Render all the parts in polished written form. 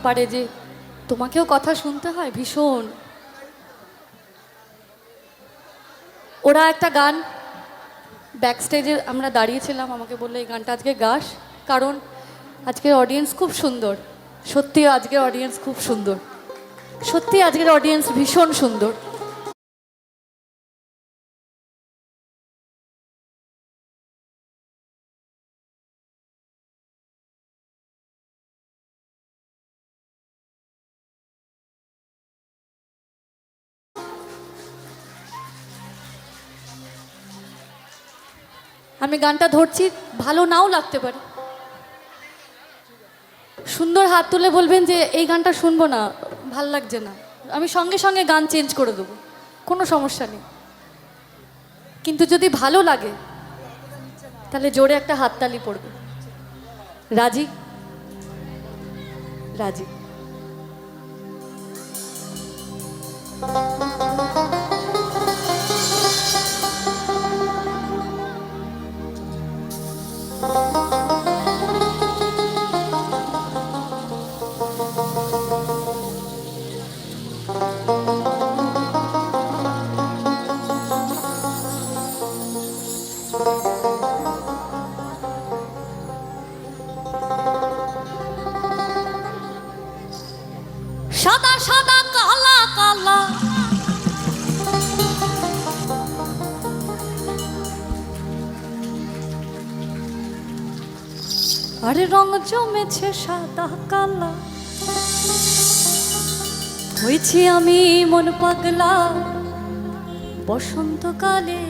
পারে যে তোমাকেও কথা শুনতে হয় ভীষণ। ওরা একটা গান ব্যাক স্টেজে আমরা দাঁড়িয়েছিলাম, আমাকে বললো এই গানটা আজকে গাস, কারণ আজকের অডিয়েন্স খুব সুন্দর। সত্যি আজকের অডিয়েন্স খুব সুন্দর, সত্যি আজকের অডিয়েন্স ভীষণ সুন্দর। আমি গানটা ধরছি, ভালো নাও লাগতে পারে। সুন্দর হাত তুলে বলবেন যে এই গানটা শুনবো না, ভাল লাগছে না, আমি সঙ্গে সঙ্গে গান চেঞ্জ করে দেবো, কোনো সমস্যা নেই। কিন্তু যদি ভালো লাগে তাহলে জোরে একটা হাততালি পড়বে। রাজি? রাজি। সাদা সাদা কালা কালা আরে রং জমেছে সাদা কালা, হয়েছি আমি মন পাগলা বসন্তকালে।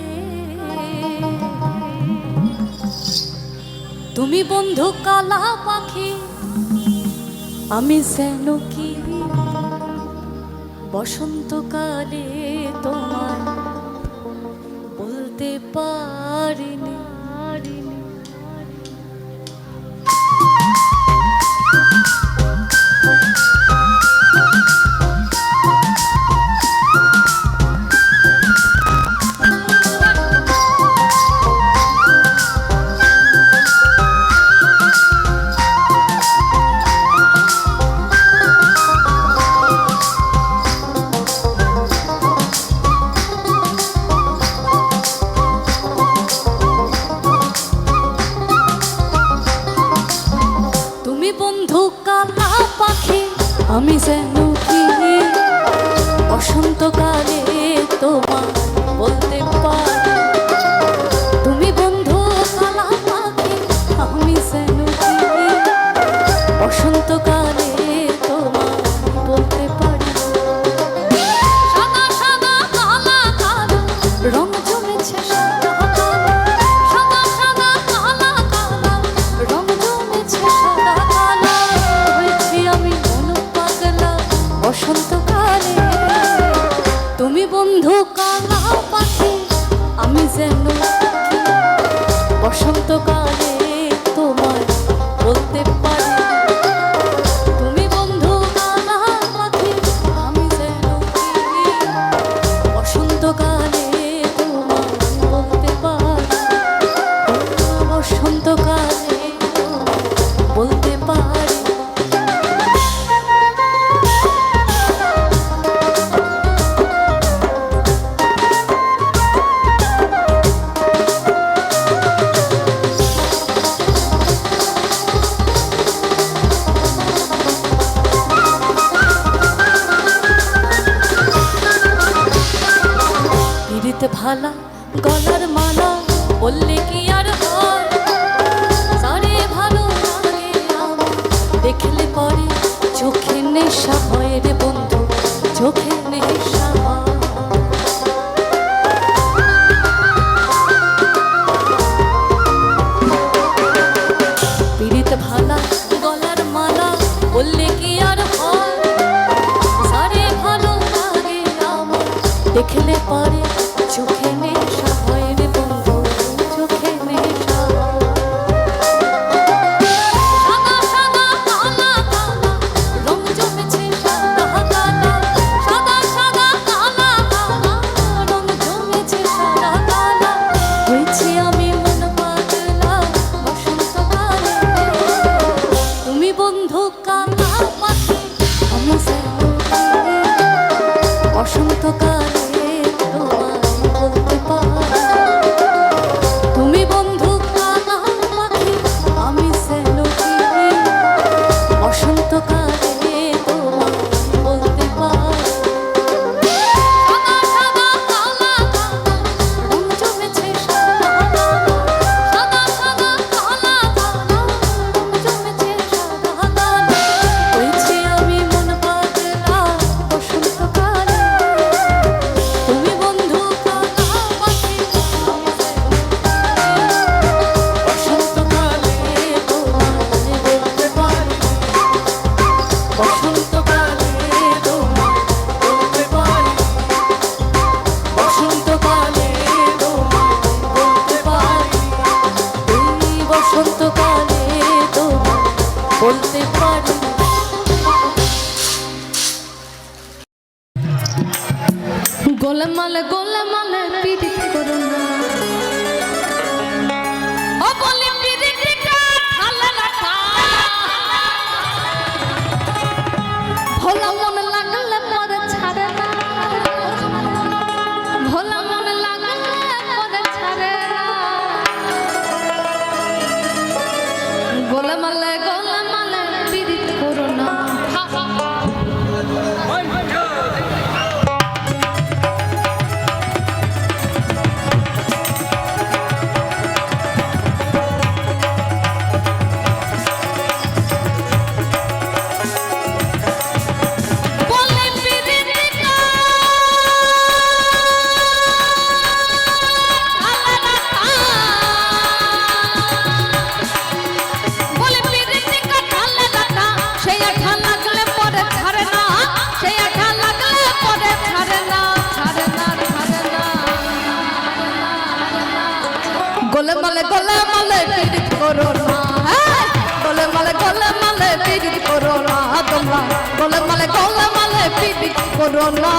তুমি বন্ধু কালা পাখি, আমি যেন কি বসন্তকালে তোমায় বলতে পারিনি। আমি যেন কি বসন্তকালে তোমায় বলতে পারি। তুমি বন্ধু কালা পাখি, আমি যেন কি বসন্তকালে তোমায় বলতে পারি। সাদা সাদা কালা কালা রং জমেছে সাদা কালা, সাদা সাদা কালা কালা রং জমেছে সাদা কালা, হয়েছি আমি বসন্তকালে। তুমি বন্ধু কালা পাখি, আমি যেন বসন্তকালে তোমায় বলতে পারি। তুমি বন্ধু কালা পাখি, আমি যেন বসন্তকালে তোমায় বলতে পারি। বসন্তকালে বলতে পারি। ভালা গলার মালা বললে কি আর হয়, সারে ভালো লাগে আমার দেখলে পরে চোখে নেশা হয় রে বন্ধু, চোখে নেশা হয়। পীড়িত ভালা গলার মালা বললে কি আর হয়, সারে ভালো লাগে আমার দেখলে পরে চোখে নেশা হয় রে বন্ধু, চোখে নেশা হয়। সাদা সাদা কালা কালা রং জমেছে সাদা কালা, সাদা সাদা কালা কালা রং জমেছে সাদা কালা, হয়েছি আমি মন পাগলা বসন্তকালে। তুমি বন্ধু কালা পাখি, বসন্তকালে তোমায় বলতে পারি, বসন্তকালে তোমায় বলতে পারি, এই বসন্তকালে তোমায় বলতে পারি। গোলমাল গোলমাল পিরিত করো না, ও বলি পিরিতটা ঠালা রাখা, ভোলা মন লাগলে পরে ছাড়ে না, ভোলা মন লাগলে পরে ছাড়ে না, গোলমাল গোলমাল পিরিত করো না। গোলমাল গোলমাল পিরিত করো না, গোলমাল গোলমাল পিরিত করো না, তোমরা গোলমাল গোলমাল পিরিত করো না।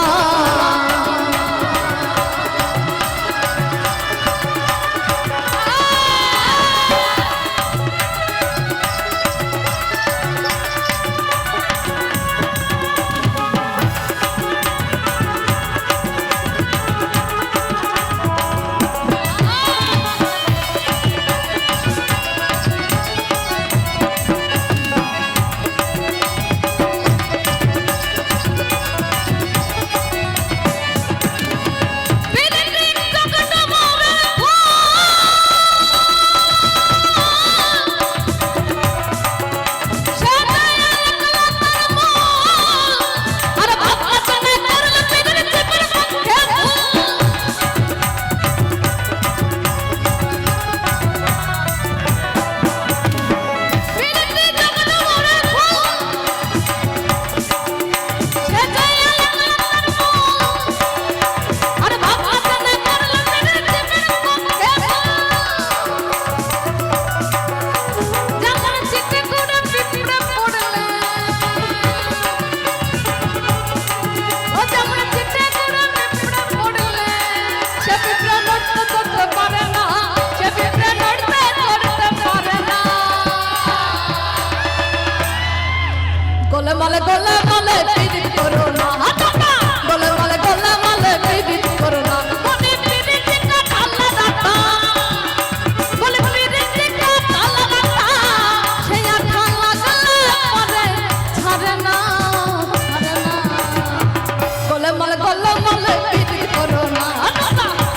গোলমাল গোলমাল পিরিত করো না, গোলমাল গোলমাল পিরিত করো না, বলি পিরিতটা ঠালা রাখা, বলি পিরিতটা ঠালা রাখা, সেই ঠালা লাগলে পরে ছাড়ে না, ছাড়ে না, গোলমাল গোলমাল পিরিত করো না,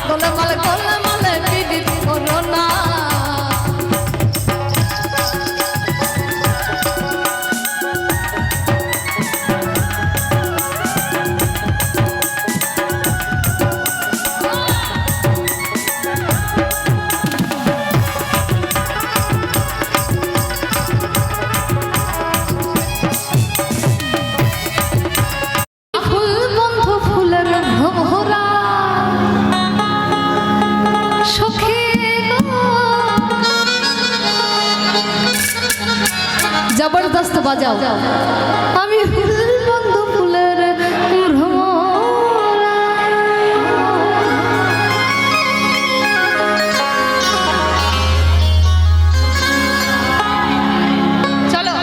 গোলমাল গোলমাল পিরিত করো না। जबरदस्त बजाओ আমি বন্ধ ফুলের ভ্রমরা চলো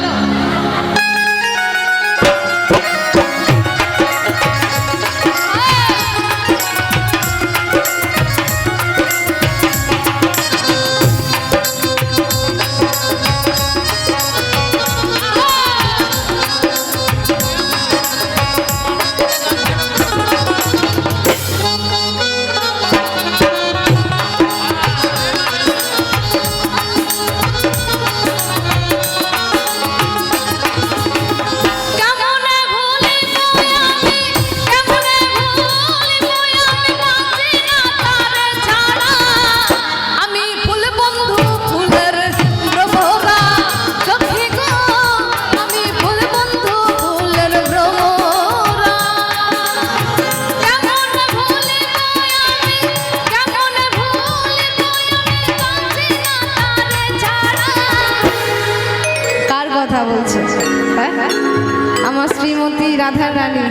শ্রীমতী রাধা রানী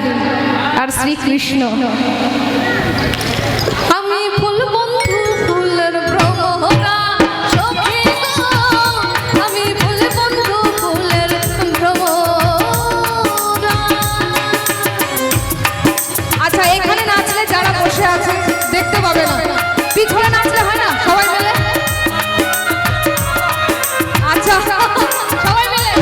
আর শ্রীকৃষ্ণ। আমি ফুল বন্ধু ফুলের ভ্রমরা সখী গো, আমি ফুল বন্ধু ফুলের ভ্রমরা। আচ্ছা এখানে নাচলে যারা বসে আছে দেখতে পাবে না, পিছনে নাচলে হয় না সবাই মিলে? আচ্ছা সবাই মিলে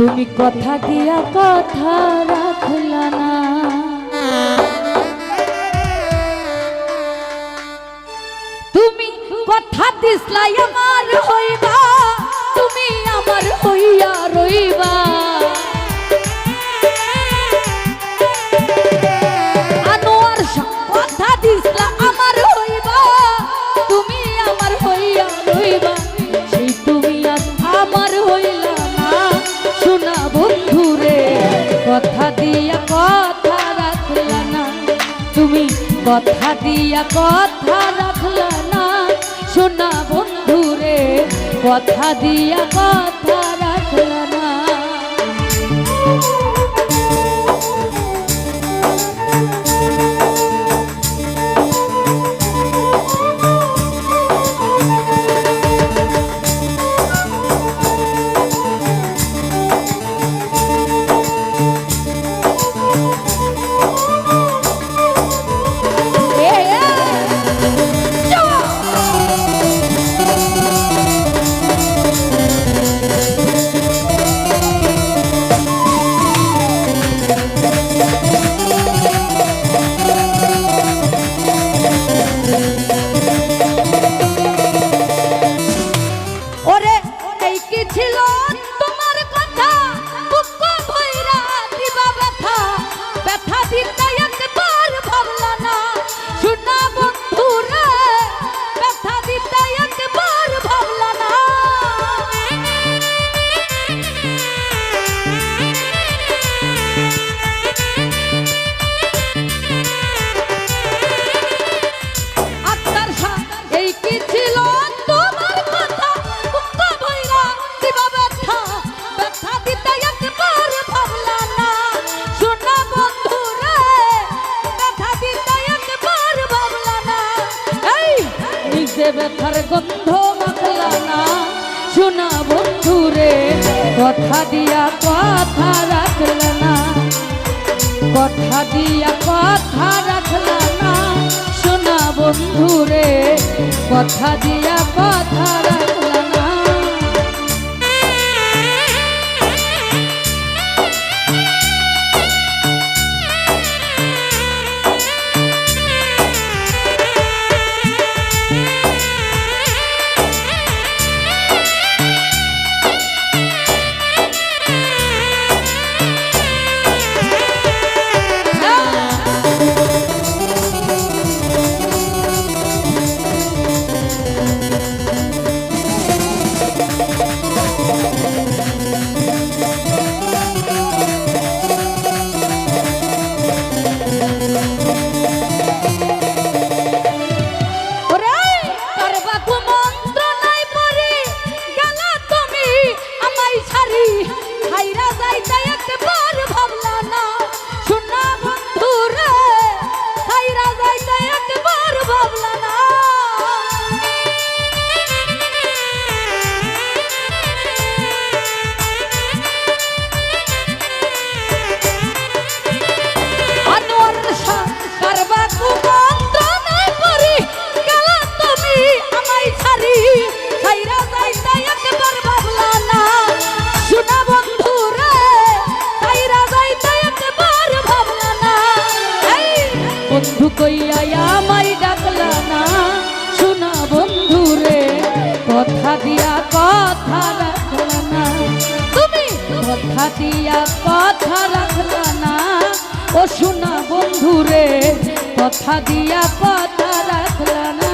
তুমি কথা দিয়া কথা রাখলা না। তুমি কথা দিসলাই আমার হইবা, তুমি আমার হইয়া রইবা। আনোয়ার কথা দিসলা আমার হইবা, তুমি আমার হইয়া রইবা। সেই তুমি আজ আমার হইলা না, শোনা বন্ধুরে কথা দিয়া কথা রাখলা না। তুমি কথা দিয়া কথা রাখলা না, শোনা বন্ধুরে কথা দিয়া কথা রাখলা না। ব্যথার গন্ধ মাখলা না, শোনা বন্ধুরে কথা দিয়া কথা রাখলা না। কথা দিয়া কথা রাখলা না, শোনা বন্ধুরে কথা দিয়া কথা রাখলা না। বন্ধু কইয়া আমায় ডাকলা না, শোনা বন্ধুরে কথা দিয়া কথা রাখলা না। তুমি কথা দিয়া কথা রাখলা না, ও শোনা বন্ধুরে কথা দিয়া কথা রাখলা না।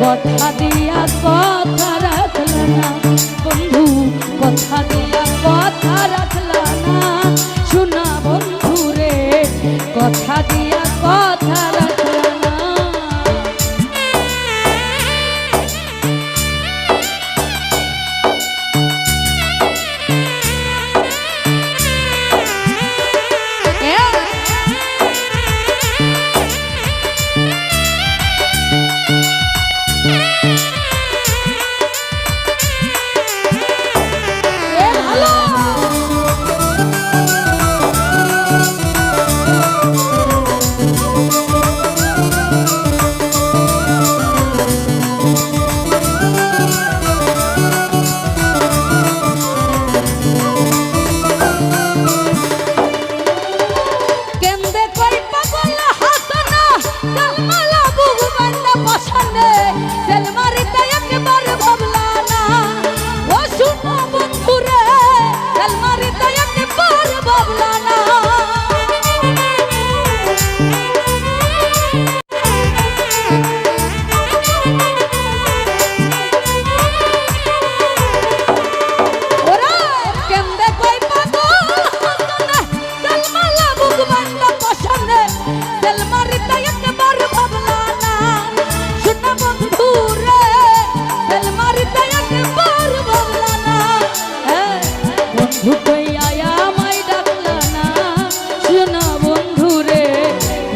কথা দিয়া কথা রাখলা না বন্ধু, কথা দিয়া কথা রাখলা না শোনা বন্ধু রে, কথা দিয়া কথা রাখলা না।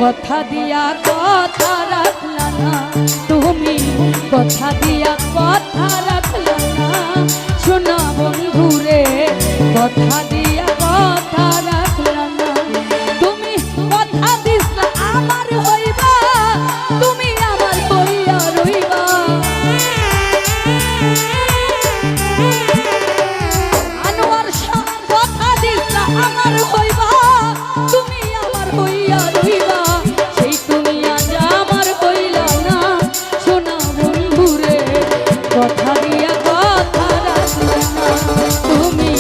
কথা দিয়া কথা রাখলা না তুমি, কথা দিয়া কথা রাখলা না শোনা বন্ধু রে, কথা দিয়া কথা রাখলা না তুমি, কথা দিছ আমার হইবা তুমি আমার হইয়া রইবা। আনোয়ার শাহ কথা দিছ আমার হইবা তুমি আমার হইয়া রইবা, কথা দিয়া কথা রাখলা না তুমি,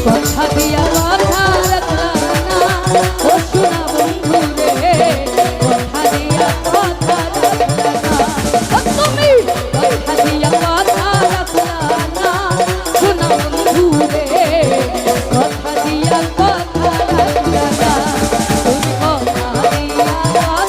কথা দিয়া কথা রাখলা না ও শোনা বন্ধু রে, কথা দিয়া কথা রাখলা না ও তুমি, কথা দিয়া কথা রাখলা না শোনা বন্ধু রে, কথা দিয়া কথা রাখলা না তুমি, কথা দিয়া কথা।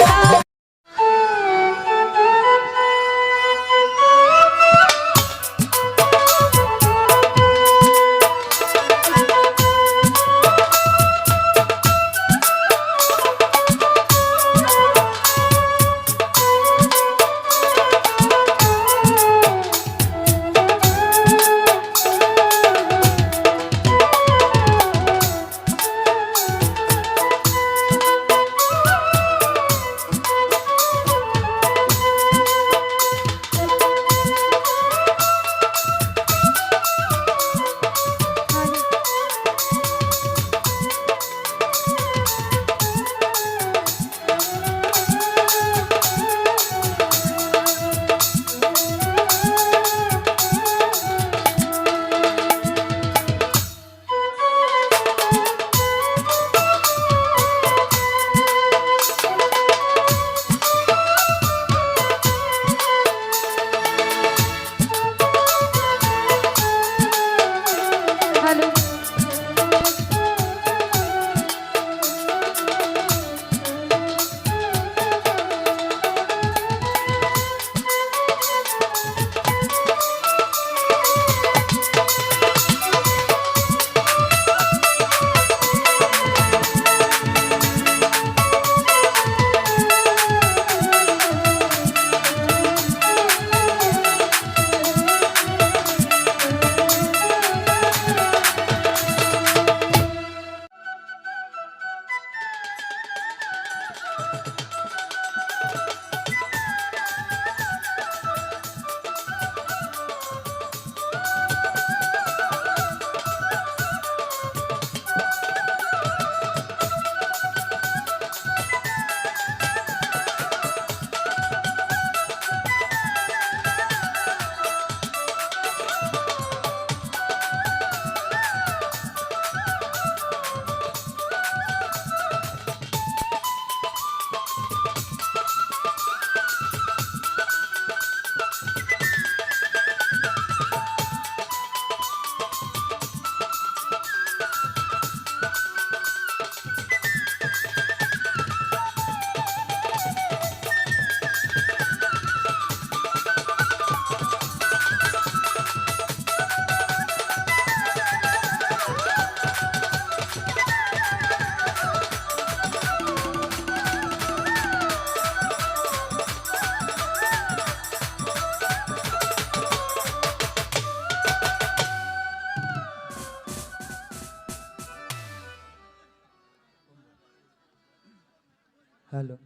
হ্যালো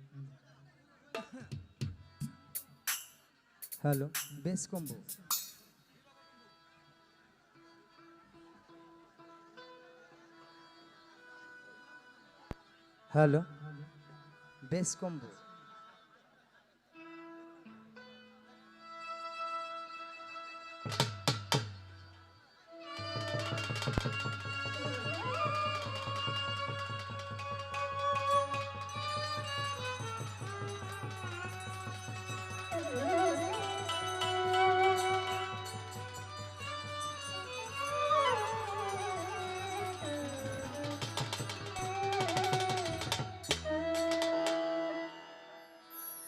হ্যালো বেশ কম্বো হ্যালো বেশ কম্বো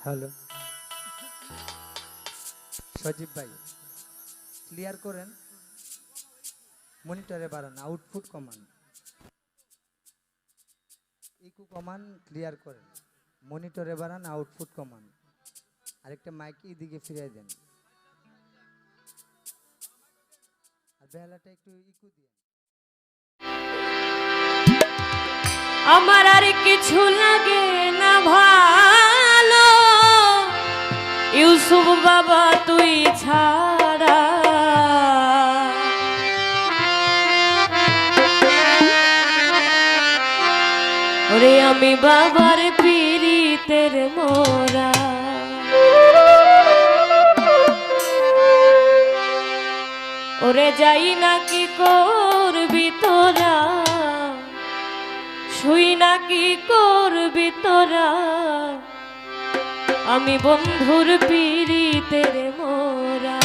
হ্যালো সজীব ভাই ক্লিয়ার করেন মনিটরে বাড়ান আউটপুট কমান ইকু কমান ক্লিয়ার করেন মনিটরে বাড়ান আউটপুট কমান আরেকটা মাইক এদিকে ফিরিয়ে দেন আর বেলাটা একটু ইকু দিয়ে আমার আর কিছু লাগে না ভালো ইউসুফ বাবা তুই ছাড়া ওরে আমি বাবার পীড়িতের মোরা ওরে যাই না কি করবি তোরা শুই না কি করবি তোরা আমি বন্ধুর পীড়িতের মোরা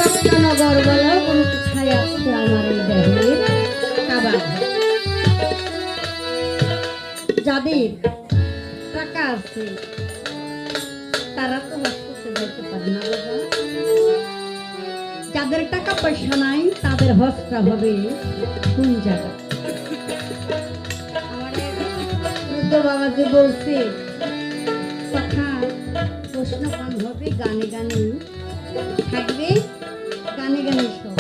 ভক্তনগর বলো কোনো কোথায় আছে আমার এই দেহের কাবার। যাদের টাকা আছে তারা তো হস্তে যেতে পারে না বাবা। যাদের টাকা পয়সা নাই তাদের হস্তা হবে কোন জায়গা? আমার বৃদ্ধ বাবা যে বলছে কথা প্রশ্ন কম হবে, গানে গানে থাকবে, গানে গানে সব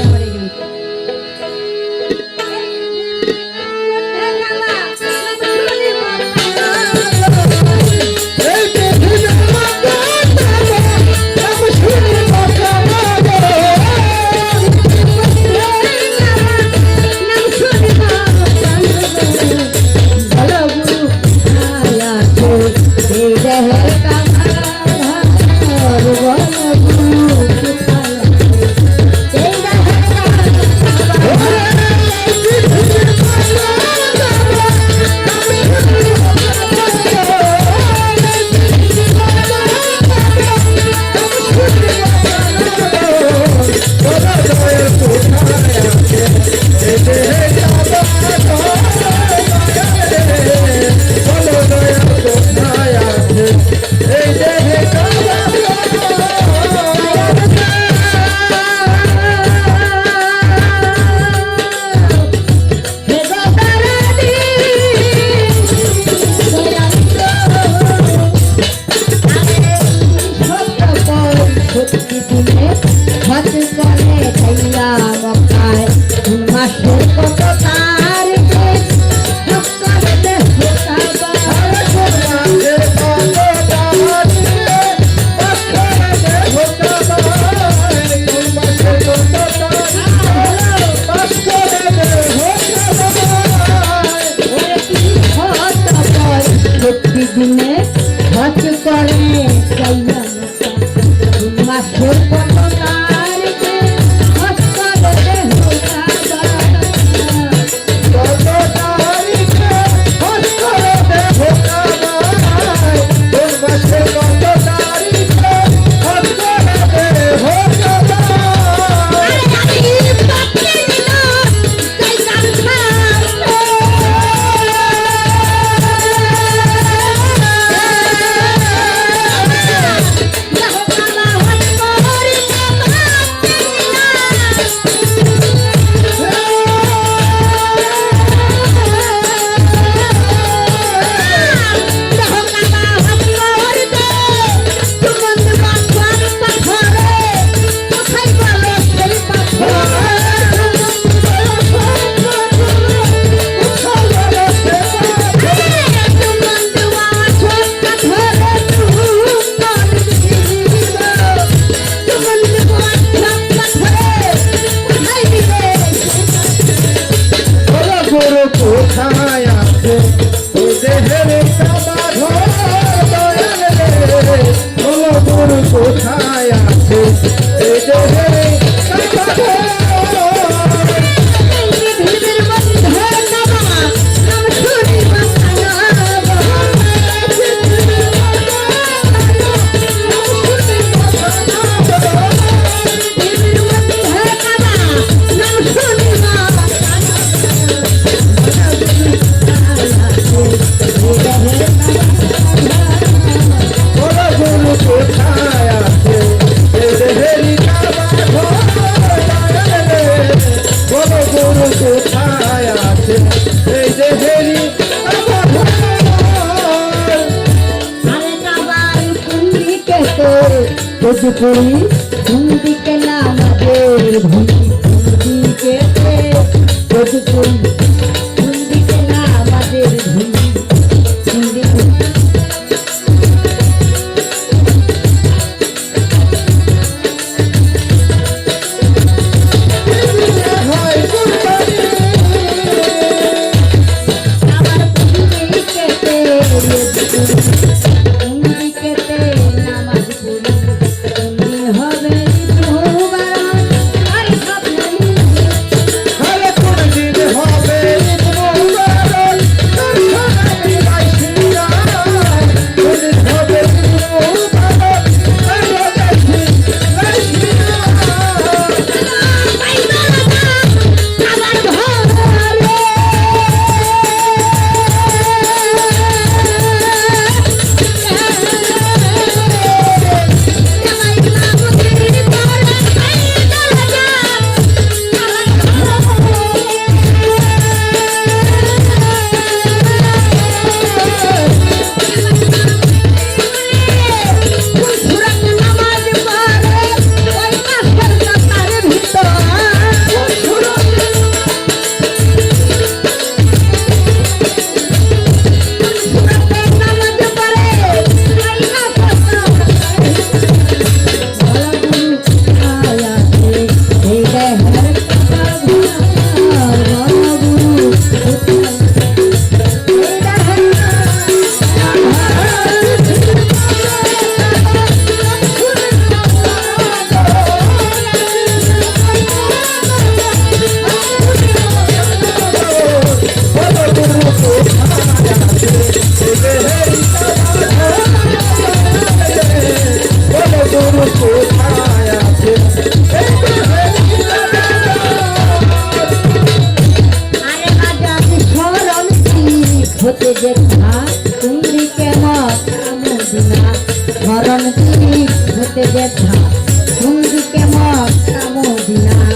আমার এই গানটা। ভোজপুরি হিন্দি के नाम दे हिंदी के भोजपुरी हिंदी के नाम दे हिंदी মক্কা মদিনা